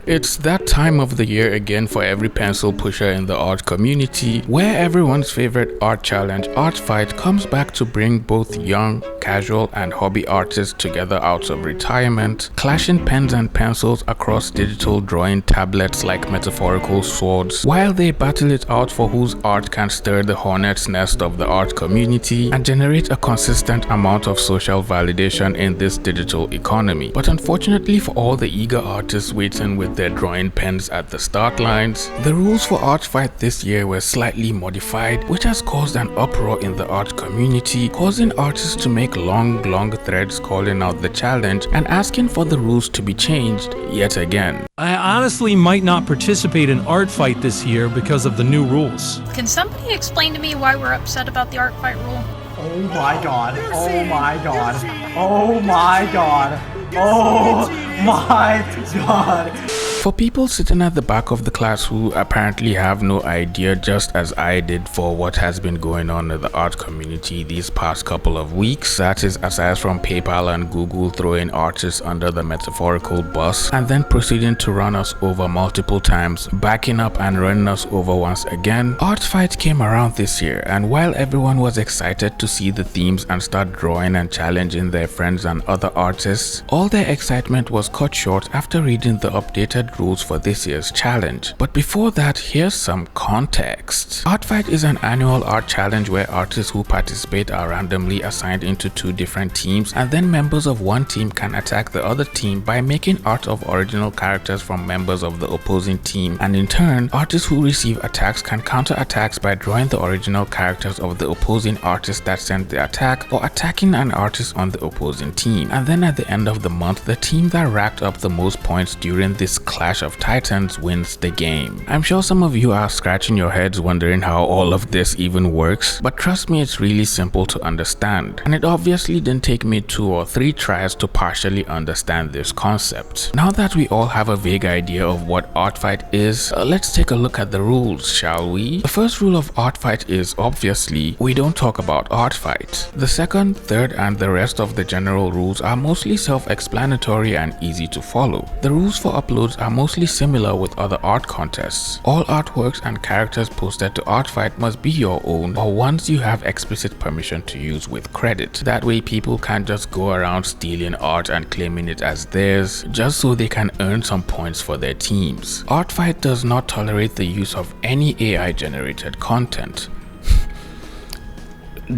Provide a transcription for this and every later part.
It's that time of the year again for every pencil pusher in the art community, where everyone's favorite art challenge, Art Fight, comes back to bring both young, casual and hobby artists together out of retirement, clashing pens and pencils across digital drawing tablets like metaphorical swords, while they battle it out for whose art can stir the hornet's nest of the art community and generate a consistent amount of social validation in this digital economy. But unfortunately for all the eager artists waiting with their drawing pens at the start lines, the rules for Art Fight this year were slightly modified, which has caused an uproar in the art community, causing artists to make long threads calling out the challenge and asking for the rules to be changed yet again. I honestly might not participate in Art Fight this year because of the new rules. Can somebody explain to me why we're upset about the Art Fight rule? Oh my god, oh my god, oh my god, oh my god. For people sitting at the back of the class who apparently have no idea, just as I did, for what has been going on in the art community these past couple of weeks, that is aside from PayPal and Google throwing artists under the metaphorical bus and then proceeding to run us over multiple times, backing up and running us over once again, Art Fight came around this year, and while everyone was excited to see the themes and start drawing and challenging their friends and other artists, all their excitement was cut short after reading the updated rules for this year's challenge. But before that, here's some context. Art Fight is an annual art challenge where artists who participate are randomly assigned into two different teams, and then members of one team can attack the other team by making art of original characters from members of the opposing team, and in turn, artists who receive attacks can counter attacks by drawing the original characters of the opposing artist that sent the attack or attacking an artist on the opposing team. And then at the end of the month, the team that racked up the most points during this clash of titans wins the game. I'm sure some of you are scratching your heads wondering how all of this even works, but trust me, it's really simple to understand, and it obviously didn't take me 2 or 3 tries to partially understand this concept. Now that we all have a vague idea of what Art Fight is, let's take a look at the rules, shall we? The first rule of Art Fight is, obviously, we don't talk about Art Fight. The second, third and the rest of the general rules are mostly self-explanatory and easy to follow. The rules for uploads are mostly similar with other art contests. All artworks and characters posted to Art Fight must be your own or ones you have explicit permission to use with credit. That way people can't just go around stealing art and claiming it as theirs just so they can earn some points for their teams. Art Fight does not tolerate the use of any AI generated content.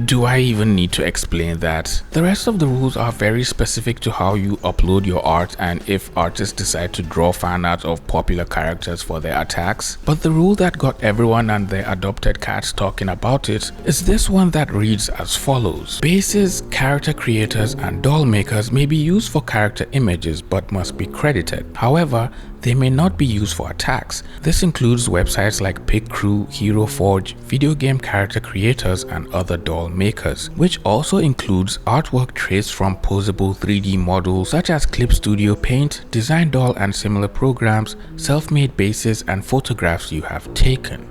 Do I even need to explain that? The rest of the rules are very specific to how you upload your art and if artists decide to draw fan art of popular characters for their attacks. But the rule that got everyone and their adopted cats talking about it is this one that reads as follows. Bases, character creators and doll makers may be used for character images but must be credited. However, they may not be used for attacks. This includes websites like PigCrew, Hero Forge, video game character creators and other doll makers, which also includes artwork traced from posable 3D models such as Clip Studio Paint, Design Doll and similar programs, self-made bases and photographs you have taken.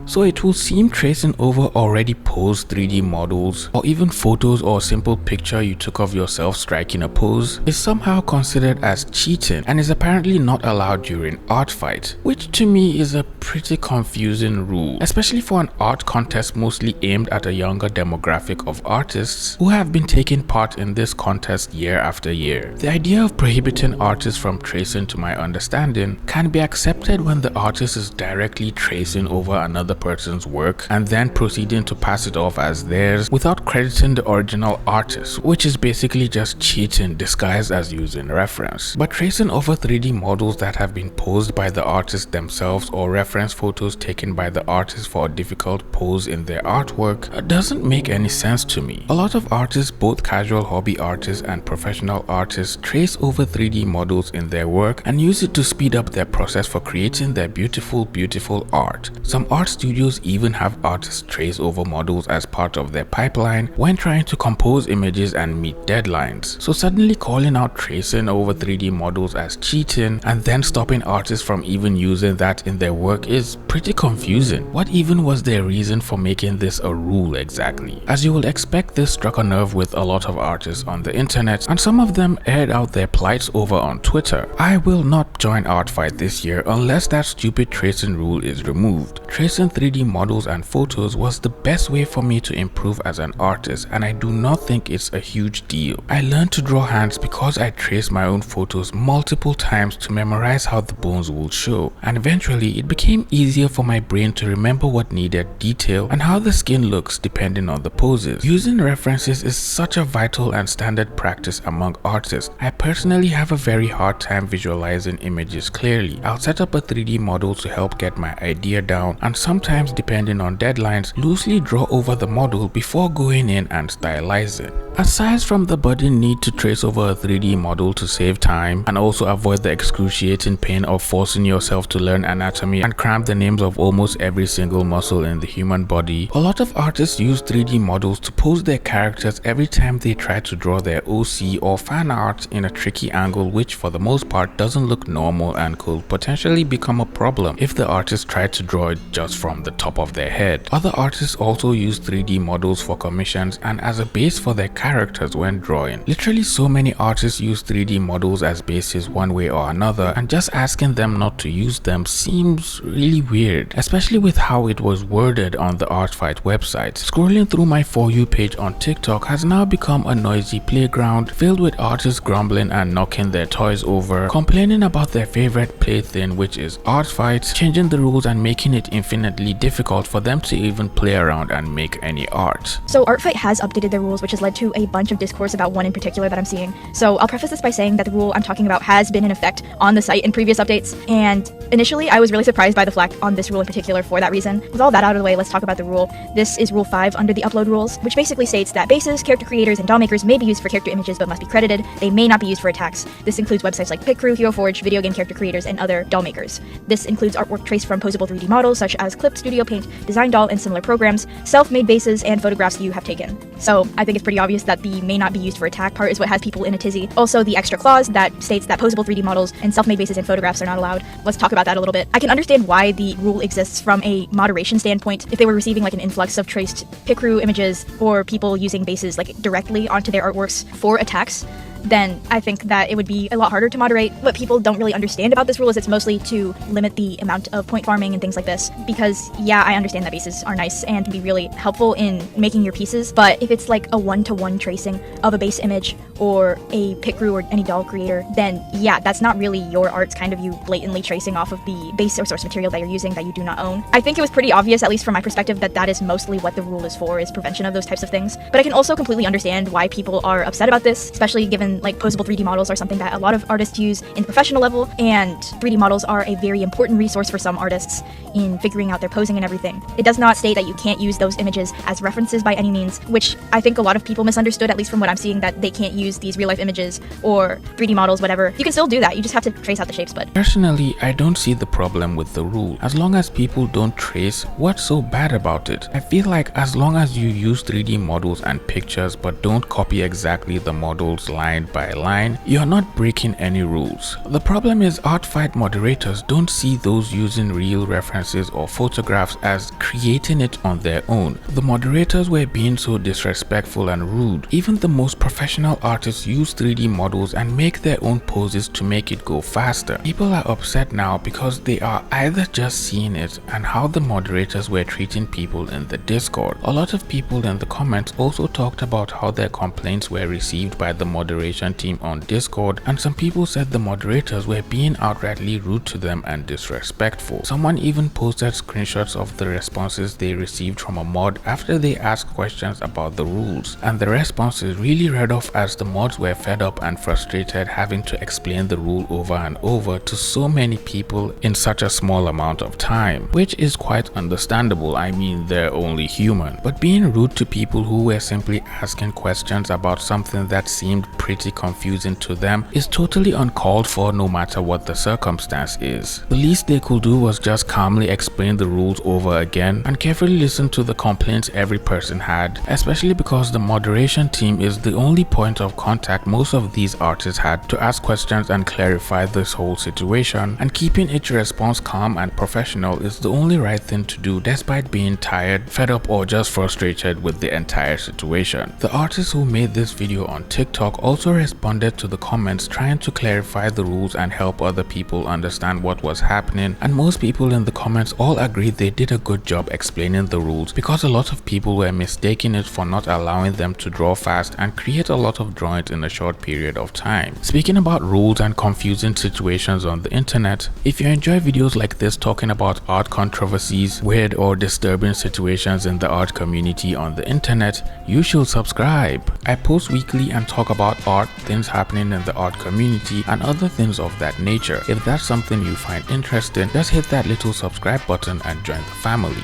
So it will seem tracing over already posed 3D models or even photos or a simple picture you took of yourself striking a pose is somehow considered as cheating and is apparently not allowed during Art Fight, which to me is a pretty confusing rule, especially for an art contest mostly aimed at a younger demographic of artists who have been taking part in this contest year after year. The idea of prohibiting artists from tracing, to my understanding, can be accepted when the artist is directly tracing over another person's work and then proceeding to pass it off as theirs without crediting the original artist, which is basically just cheating disguised as using reference. But tracing over 3D models that have been posed by the artist themselves or reference photos taken by the artist for a difficult pose in their artwork doesn't make any sense to me. A lot of artists, both casual hobby artists and professional artists, trace over 3D models in their work and use it to speed up their process for creating their beautiful art. Some art studios studios even have artists trace over models as part of their pipeline when trying to compose images and meet deadlines. So suddenly calling out tracing over 3D models as cheating and then stopping artists from even using that in their work is pretty confusing. What even was their reason for making this a rule exactly? As you will expect, this struck a nerve with a lot of artists on the internet, and some of them aired out their plights over on Twitter. I will not join Artfight this year unless that stupid tracing rule is removed. Tracing 3D models and photos was the best way for me to improve as an artist, and I do not think it's a huge deal. I learned to draw hands because I traced my own photos multiple times to memorize how the bones would show, and eventually it became easier for my brain to remember what needed detail and how the skin looks depending on the poses. Using references is such a vital and standard practice among artists. I personally have a very hard time visualizing images clearly. I'll set up a 3D model to help get my idea down, and sometimes, depending on deadlines, loosely draw over the model before going in and stylizing. Aside from the budding need to trace over a 3D model to save time and also avoid the excruciating pain of forcing yourself to learn anatomy and cram the names of almost every single muscle in the human body, a lot of artists use 3D models to pose their characters every time they try to draw their OC or fan art in a tricky angle, which for the most part doesn't look normal and could potentially become a problem if the artist tried to draw it just from the top of their head. Other artists also use 3D models for commissions and as a base for their characters when drawing. Literally so many artists use 3D models as bases one way or another, and just asking them not to use them seems really weird, especially with how it was worded on the Artfight website. Scrolling through my For You page on TikTok has now become a noisy playground filled with artists grumbling and knocking their toys over, complaining about their favorite plaything, which is Artfight, changing the rules and making it infinitely difficult for them to even play around and make any art. So Artfight has updated their rules, which has led to a bunch of discourse about one in particular that I'm seeing. So I'll preface this by saying that the rule I'm talking about has been in effect on the site in previous updates, and initially I was really surprised by the flack on this rule in particular for that reason. With all that out of the way, let's talk about the rule. This is Rule 5 under the upload rules, which basically states that bases, character creators, and doll makers may be used for character images but must be credited. They may not be used for attacks. This includes websites like PicCrew, Hero Forge, video game character creators, and other doll makers. This includes artwork traced from posable 3D models such as Clip, Studio Paint, Design Doll, and similar programs, self-made bases, and photographs you have taken. So I think it's pretty obvious that the may not be used for attack part is what has people in a tizzy. Also, the extra clause that states that posable 3D models and self-made bases and photographs are not allowed. Let's talk about that a little bit. I can understand why the rule exists from a moderation standpoint. If they were receiving like an influx of traced PicCrew images or people using bases like directly onto their artworks for attacks, then I think that it would be a lot harder to moderate. What people don't really understand about this rule is it's mostly to limit the amount of point farming and things like this, because yeah, I understand that bases are nice and can be really helpful in making your pieces, but if it's like a one-to-one tracing of a base image or a PicCrew or any doll creator, then yeah, that's not really your art. It's kind of you blatantly tracing off of the base or source material that you're using that you do not own. I think it was pretty obvious, at least from my perspective, that that is mostly what the rule is for, is prevention of those types of things. But I can also completely understand why people are upset about this, especially given like posable 3D models are something that a lot of artists use in the professional level, and 3D models are a very important resource for some artists in figuring out their posing and everything. It does not state that you can't use those images as references by any means, which I think a lot of people misunderstood, at least from what I'm seeing, that they can't use these real-life images or 3D models, whatever. You can still do that, you just have to trace out the shapes. But personally, I don't see the problem with the rule. As long as people don't trace, what's so bad about it? I feel like as long as you use 3D models and pictures but don't copy exactly the models line by line, you're not breaking any rules. The problem is Artfight moderators don't see those using real references or photographs as creating it on their own. The moderators were being so disrespectful and rude. Even the most professional artists use 3D models and make their own poses to make it go faster. People are upset now because they are either just seeing it and how the moderators were treating people in the Discord. A lot of people in the comments also talked about how their complaints were received by the moderation team on Discord, and some people said the moderators were being outrightly rude to them and disrespectful. Someone even posted screenshots of the responses they received from a mod after they asked questions about the rules, and the responses really read off as the mods were fed up and frustrated having to explain the rule over and over to so many people in such a small amount of time, which is quite understandable. I mean, they're only human. But being rude to people who were simply asking questions about something that seemed pretty confusing to them is totally uncalled for, no matter what the circumstance is. The least they could do was just calmly explain the rules over again and carefully listen to the complaints every person had, especially because the moderation team is the only point of contact most of these artists had to ask questions and clarify this whole situation, and keeping each response calm and professional is the only right thing to do despite being tired, fed up, or just frustrated with the entire situation. The artist who made this video on TikTok also responded to the comments trying to clarify the rules and help other people understand what was happening, and most people in the comments all agreed they did a good job explaining the rules because a lot of people were mistaking it for not allowing them to draw fast and create a lot of drawings in a short period of time. Speaking about rules and confusing situations on the internet, if you enjoy videos like this talking about art controversies, weird or disturbing situations in the art community on the internet, you should subscribe. I post weekly and talk about art, things happening in the art community, and other things of that nature. If that's something you find interesting, just hit that little subscribe button and join the family.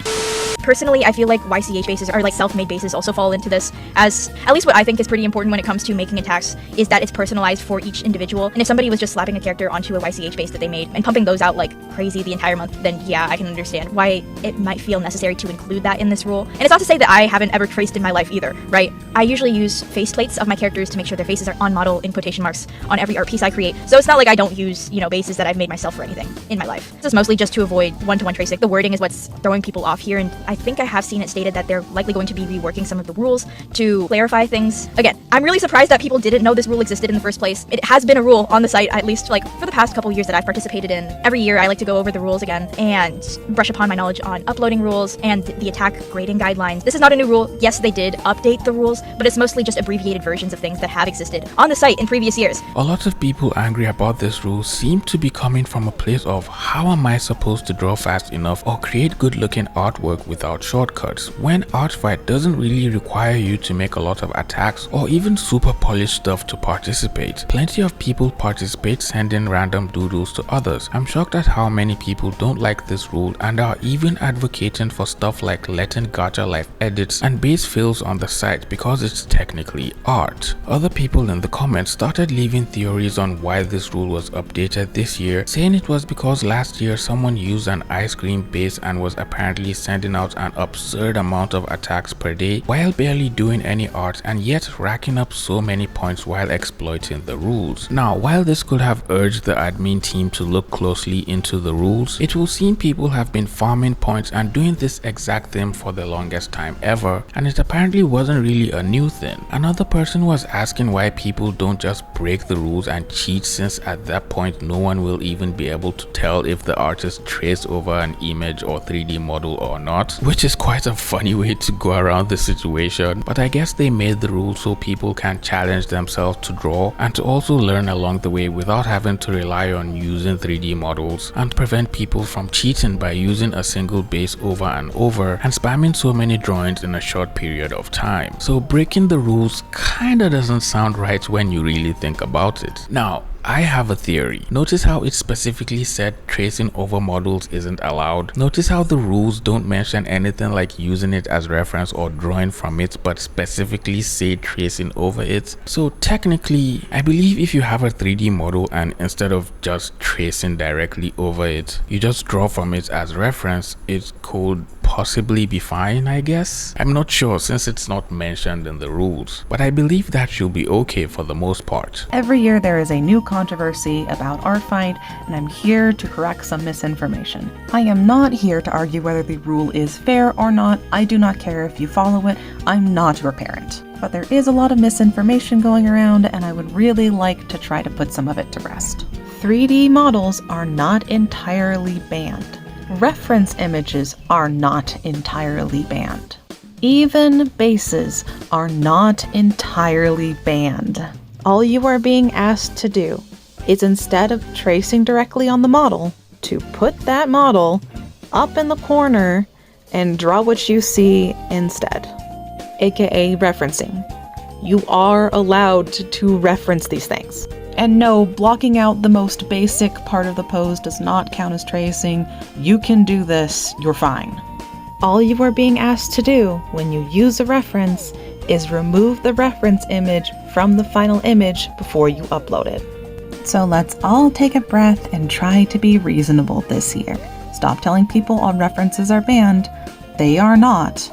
Personally, I feel like YCH bases or like self-made bases also fall into this, as at least what I think is pretty important when it comes to making attacks is that it's personalized for each individual. And if somebody was just slapping a character onto a YCH base that they made and pumping those out like crazy the entire month, then yeah, I can understand why it might feel necessary to include that in this rule. And it's not to say that I haven't ever traced in my life either, right? I usually use faceplates of my characters to make sure their faces are on model in quotation marks on every art piece I create. So it's not like I don't use, bases that I've made myself for anything in my life. This is mostly just to avoid one-to-one tracing. The wording is what's throwing people off here, and I think I have seen it stated that they're likely going to be reworking some of the rules to clarify things. Again, I'm really surprised that people didn't know this rule existed in the first place. It has been a rule on the site, at least like for the past couple years that I've participated in. Every year I like to go over the rules again and brush upon my knowledge on uploading rules and the attack grading guidelines. This is not a new rule. Yes, they did update the rules, but it's mostly just abbreviated versions of things that have existed on the site in previous years. A lot of people angry about this rule seem to be coming from a place of how am I supposed to draw fast enough or create good looking artwork without shortcuts, when art fight doesn't really require you to make a lot of attacks or even super polished stuff to participate. Plenty of people participate sending random doodles to others. I'm shocked at how many people don't like this rule and are even advocating for stuff like letting gacha life edits and base fills on the site because it's technically art. Other people in the comments started leaving theories on why this rule was updated this year, saying it was because last year someone used an ice cream base and was apparently sending out an absurd amount of attacks per day while barely doing any art and yet racking up so many points while exploiting the rules. Now, while this could have urged the admin team to look closely into the rules, it will seem people have been farming points and doing this exact thing for the longest time ever, and it apparently wasn't really a new thing. Another person was asking why people don't just break the rules and cheat, since at that point no one will even be able to tell if the artist traced over an image or 3D model or not, which is quite a funny way to go around the situation. But I guess they made the rules so people can challenge themselves to draw and to also learn along the way without having to rely on using 3D models, and prevent people from cheating by using a single base over and over and spamming so many drawings in a short period of time. So breaking the rules kinda doesn't sound right when you really think about it. Now, I have a theory. Notice how it specifically said tracing over models isn't allowed. Notice how the rules don't mention anything like using it as reference or drawing from it, but specifically say tracing over it. So technically, I believe if you have a 3D model and instead of just tracing directly over it, you just draw from it as reference, it could possibly be fine, I guess. I'm not sure since it's not mentioned in the rules, but I believe that should be okay for the most part. Every year there is a new controversy about art fight, and I'm here to correct some misinformation. I am not here to argue whether the rule is fair or not. I do not care if you follow it. I'm not your parent. But there is a lot of misinformation going around, and I would really like to try to put some of it to rest. 3D models are not entirely banned. Reference images are not entirely banned. Even bases are not entirely banned. All you are being asked to do is, instead of tracing directly on the model, to put that model up in the corner and draw what you see instead, aka referencing. You are allowed to reference these things. And no, blocking out the most basic part of the pose does not count as tracing. You can do this, you're fine. All you are being asked to do when you use a reference is remove the reference image from the final image before you upload it. So let's all take a breath and try to be reasonable this year. Stop telling people all references are banned. They are not.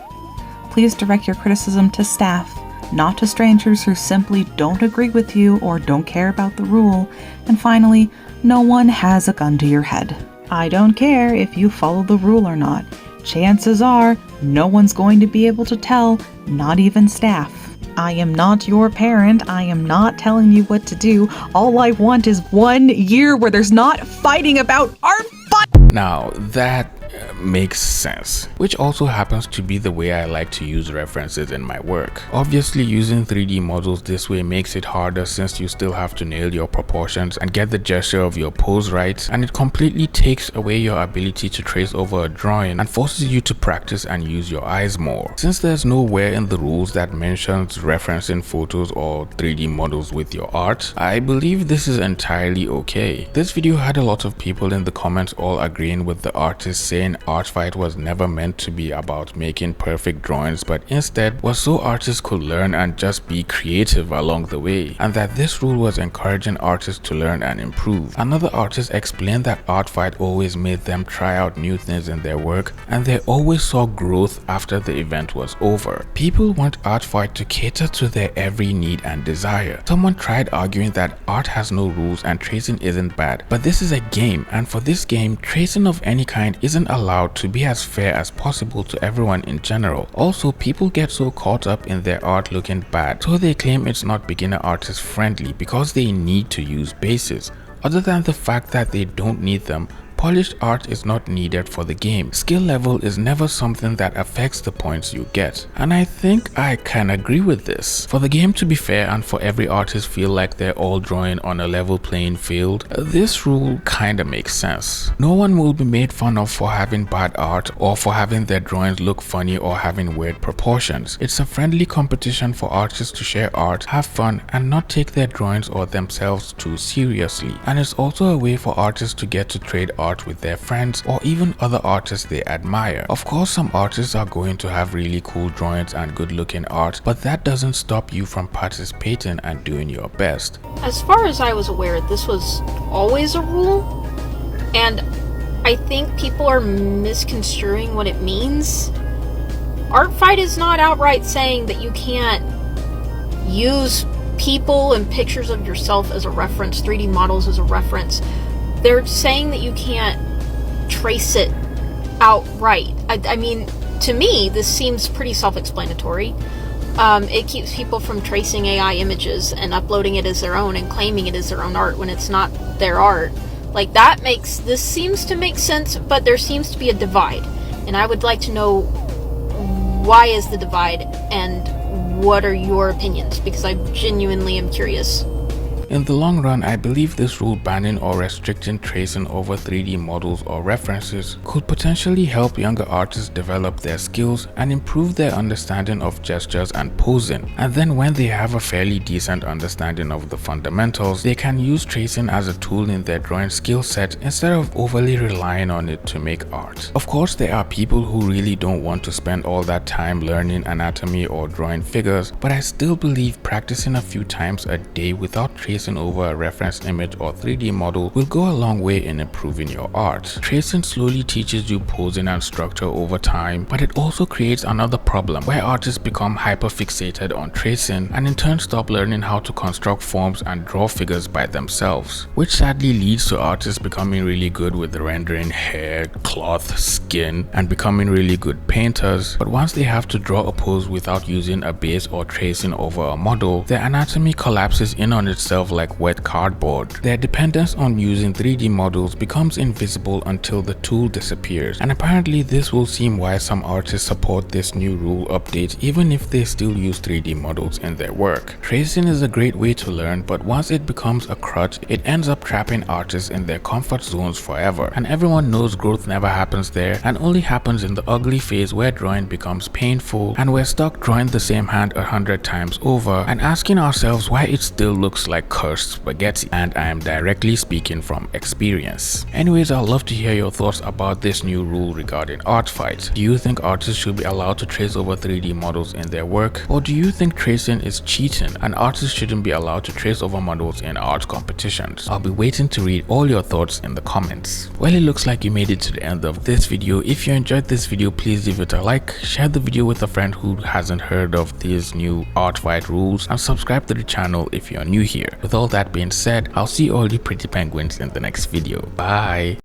Please direct your criticism to staff, not to strangers who simply don't agree with you or don't care about the rule. And finally, no one has a gun to your head. I don't care if you follow the rule or not. Chances are, no one's going to be able to tell, not even staff. I am not your parent. I am not telling you what to do. All I want is 1 year where there's not fighting about art fight. Now that makes sense, which also happens to be the way I like to use references in my work. Obviously, using 3D models this way makes it harder since you still have to nail your proportions and get the gesture of your pose right, and it completely takes away your ability to trace over a drawing and forces you to practice and use your eyes more. Since there's nowhere in the rules that mentions referencing photos or 3D models with your art, I believe this is entirely okay. This video had a lot of people in the comments all agreeing with the artist, saying art fight was never meant to be about making perfect drawings, but instead was so artists could learn and just be creative along the way, and that this rule was encouraging artists to learn and improve. Another artist explained that art fight always made them try out new things in their work, and they always saw growth after the event was over. People want art fight to cater to their every need and desire. Someone tried arguing that art has no rules and tracing isn't bad, but this is a game, and for this game, tracing of any kind isn't allowed to be as fair as possible to everyone in general. Also, people get so caught up in their art looking bad, so they claim it's not beginner artist friendly because they need to use bases. Other than the fact that they don't need them, polished art is not needed for the game. Skill level is never something that affects the points you get. And I think I can agree with this. For the game to be fair and for every artist feel like they're all drawing on a level playing field, this rule kinda makes sense. No one will be made fun of for having bad art or for having their drawings look funny or having weird proportions. It's a friendly competition for artists to share art, have fun, and not take their drawings or themselves too seriously. And it's also a way for artists to get to trade art with their friends or even other artists they admire. Of course, some artists are going to have really cool drawings and good looking art, but that doesn't stop you from participating and doing your best. As far as I was aware, this was always a rule, and I think people are misconstruing what it means. Art fight is not outright saying that you can't use people and pictures of yourself as a reference, 3D models as a reference. They're saying that you can't trace it outright. I mean, to me, this seems pretty self-explanatory. It keeps people from tracing AI images and uploading it as their own and claiming it as their own art when it's not their art. Like, this seems to make sense, but there seems to be a divide. And I would like to know, why is the divide and what are your opinions? Because I genuinely am curious. In the long run, I believe this rule banning or restricting tracing over 3D models or references could potentially help younger artists develop their skills and improve their understanding of gestures and posing. And then when they have a fairly decent understanding of the fundamentals, they can use tracing as a tool in their drawing skill set instead of overly relying on it to make art. Of course, there are people who really don't want to spend all that time learning anatomy or drawing figures, but I still believe practicing a few times a day without tracing over a reference image or 3D model will go a long way in improving your art. Tracing slowly teaches you posing and structure over time, but it also creates another problem where artists become hyper-fixated on tracing and in turn stop learning how to construct forms and draw figures by themselves, which sadly leads to artists becoming really good with rendering hair, cloth, skin, and becoming really good painters, but once they have to draw a pose without using a base or tracing over a model, their anatomy collapses in on itself like wet cardboard. Their dependence on using 3D models becomes invisible until the tool disappears, and apparently this will seem why some artists support this new rule update even if they still use 3D models in their work. Tracing is a great way to learn, but once it becomes a crutch, it ends up trapping artists in their comfort zones forever, and everyone knows growth never happens there and only happens in the ugly phase where drawing becomes painful and we're stuck drawing the same hand 100 times over and asking ourselves why it still looks like cursed spaghetti. And I am directly speaking from experience. Anyways, I'd love to hear your thoughts about this new rule regarding art fights. Do you think artists should be allowed to trace over 3D models in their work, or do you think tracing is cheating and artists shouldn't be allowed to trace over models in art competitions? I'll be waiting to read all your thoughts in the comments. Well, it looks like you made it to the end of this video. If you enjoyed this video, please leave it a like, share the video with a friend who hasn't heard of these new art fight rules, and subscribe to the channel if you're new here. With all that being said, I'll see all you pretty penguins in the next video. Bye!